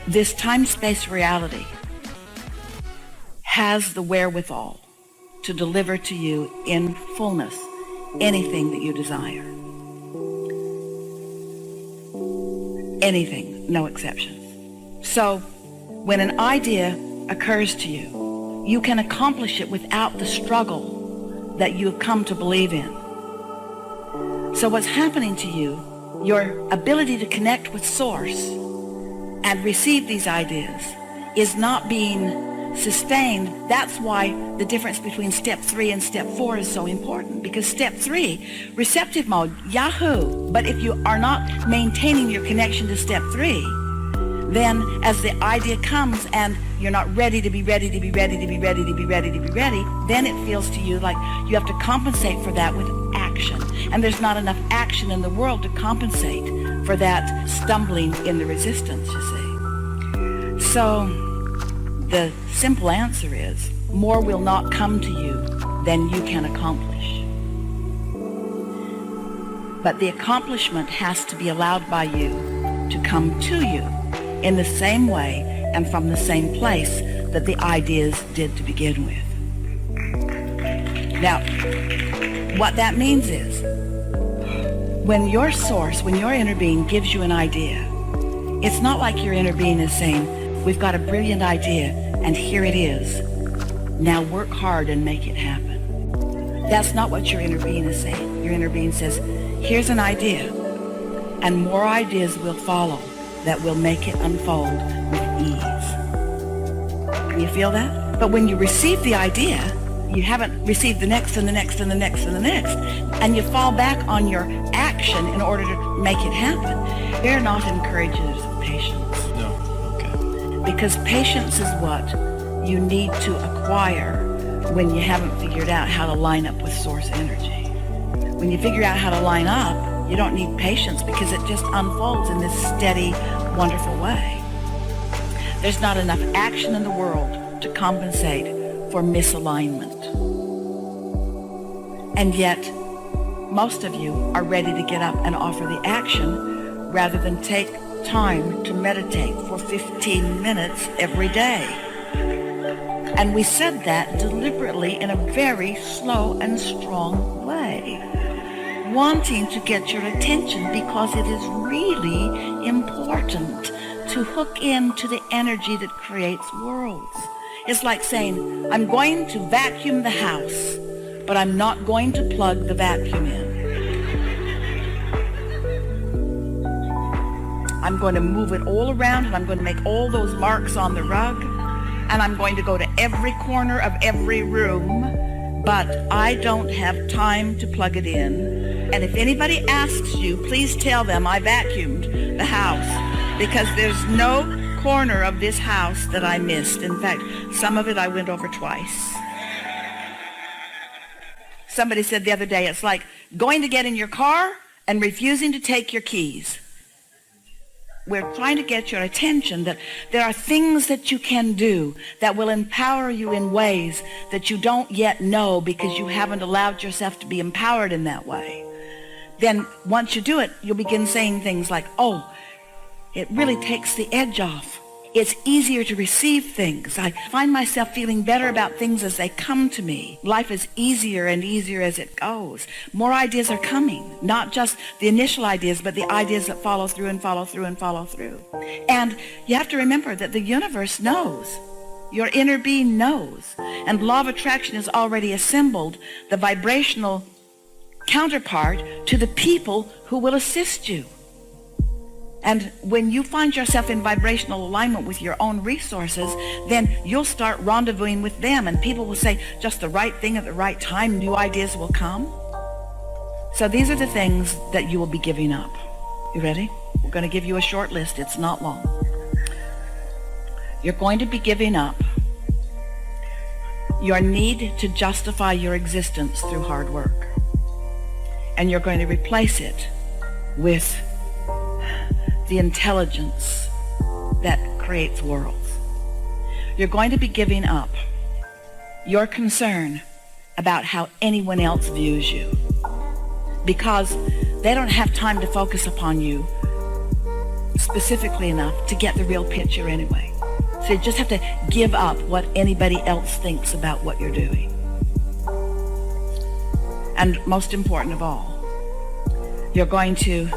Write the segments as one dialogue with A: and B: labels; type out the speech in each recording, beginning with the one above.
A: This time-space reality has the wherewithal to deliver to you in fullness anything that you desire. Anything, no exceptions. So when an idea occurs to you, you can accomplish it without the struggle that you have come to believe in. So what's happening to you, your ability to connect with Source and receive these ideas is not being sustained. That's why the difference between step 3 and step 4 is so important, because step 3, receptive mode, yahoo! But if you are not maintaining your connection to step 3, then as the idea comes and you're not ready to be ready, then it feels to you like you have to compensate for that with action. And there's not enough action in the world to compensate for that stumbling in the resistance, you see. So the simple answer is, more will not come to you than you can accomplish. But the accomplishment has to be allowed by you to come to you in the same way and from the same place that the ideas did to begin with. Now, what that means is, when your Source, when your inner being gives you an idea, it's not like your inner being is saying, we've got a brilliant idea and here it is. Now work hard and make it happen. That's not what your inner being is saying. Your inner being says, here's an idea, and more ideas will follow that will make it unfold with ease. Can you feel that? But when you receive the idea, you haven't received the next and the next and the next and the next, and you fall back on your action in order to make it happen. They're not encouragers of patience.
B: No, okay.
A: Because patience is what you need to acquire when you haven't figured out how to line up with Source energy. When you figure out how to line up, you don't need patience because it just unfolds in this steady, wonderful way. There's not enough action in the world to compensate for misalignment. And yet, most of you are ready to get up and offer the action rather than take time to meditate for 15 minutes every day. And we said that deliberately in a very slow and strong way, wanting to get your attention because it is really important to hook into the energy that creates worlds. It's like saying, I'm going to vacuum the house, but I'm not going to plug the vacuum in. I'm going to move it all around, and I'm going to make all those marks on the rug, and I'm going to go to every corner of every room, but I don't have time to plug it in. And if anybody asks you, please tell them I vacuumed the house, because there's no corner of this house that I missed. In fact, some of it I went over twice. Somebody said the other day, it's like going to get in your car and refusing to take your keys. We're trying to get your attention that there are things that you can do that will empower you in ways that you don't yet know because you haven't allowed yourself to be empowered in that way. Then once you do it, you'll begin saying things like, oh, it really takes the edge off. It's easier to receive things. I find myself feeling better about things as they come to me. Life is easier and easier as it goes. More ideas are coming, not just the initial ideas, but the ideas that follow through and follow through and follow through. And you have to remember that the universe knows. Your inner being knows. And law of attraction has already assembled the vibrational counterpart to the people who will assist you. And when you find yourself in vibrational alignment with your own resources, then you'll start rendezvousing with them, and people will say just the right thing at the right time. New ideas will come. So these are the things that you will be giving up. You ready? We're going to give you a short list. It's not long. You're going to be giving up your need to justify your existence through hard work. And you're going to replace it with the intelligence that creates worlds. You're going to be giving up your concern about how anyone else views you, because they don't have time to focus upon you specifically enough to get the real picture anyway. So you just have to give up what anybody else thinks about what you're doing. And most important of all, you're going to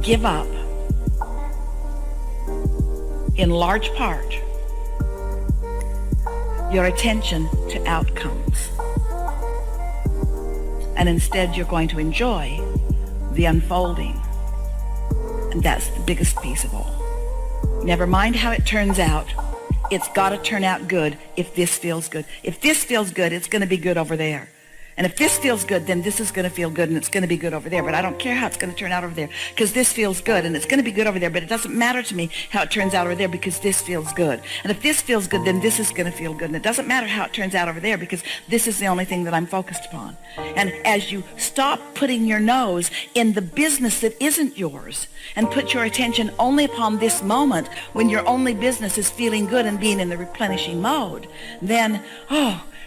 A: give up, in large part, your attention to outcomes. And instead, you're going to enjoy the unfolding. And that's the biggest piece of all. Never mind how it turns out. It's got to turn out good if this feels good. If this feels good, it's going to be good over there. And if this feels good, then this is going to feel good and it's going to be good over there. But I don't care how it's going to turn out over there because this feels good and it's going to be good over there. But it doesn't matter to me how it turns out over there because this feels good. And if this feels good, then this is going to feel good. And it doesn't matter how it turns out over there because this is the only thing that I'm focused upon. And as you stop putting your nose in the business that isn't yours and put your attention only upon this moment when your only business is feeling good and being in the replenishing mode, then,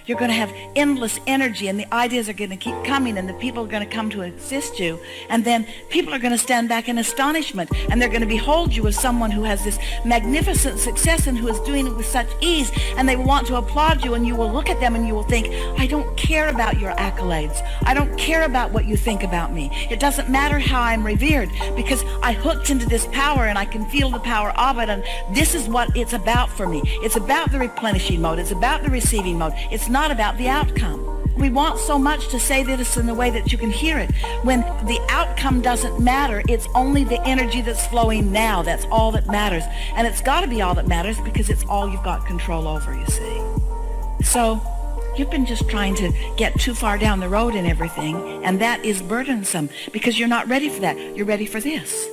A: you're going to have endless energy and the ideas are going to keep coming and the people are going to come to assist you. And then people are going to stand back in astonishment and they're going to behold you as someone who has this magnificent success and who is doing it with such ease. And they will want to applaud you and you will look at them and you will think, I don't care about your accolades. I don't care about what you think about me. It doesn't matter how I'm revered because I hooked into this power and I can feel the power of it. And this is what it's about for me. It's about the replenishing mode. It's about the receiving mode. It's not about the outcome. We want so much to say this in a way that you can hear it. When the outcome doesn't matter, it's only the energy that's flowing now. That's all that matters. And it's got to be all that matters because it's all you've got control over, you see. So you've been just trying to get too far down the road and everything, and that is burdensome because you're not ready for that. You're ready for this.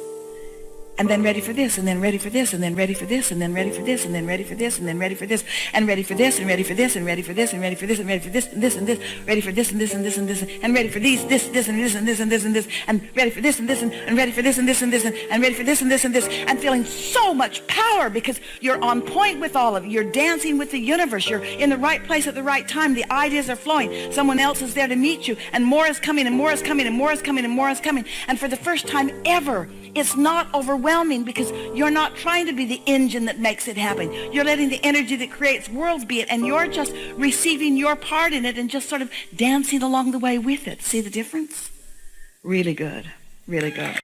A: And then ready for this, and then ready for this, and then ready for this, and then ready for this, and then ready for this, and then ready for this, and ready for this, and ready for this, and ready for this, and ready for this, and ready for this, and this, and this, ready for this, and this, and this, and this, and ready for these, this, and this, and this, and this, and this, and ready for this, and this, and ready for this, and this, and this, and ready for this, and this, and this, and feeling so much power because you're on point with all of it. You're dancing with the universe. You're in the right place at the right time. The ideas are flowing. Someone else is there to meet you, and more is coming, and more is coming, and more is coming, and more is coming. And for the first time ever, it's not overwhelming because you're not trying to be the engine that makes it happen. You're letting the energy that creates worlds be it, and you're just receiving your part in it and just sort of dancing along the way with it. See the difference? Really good. Really good.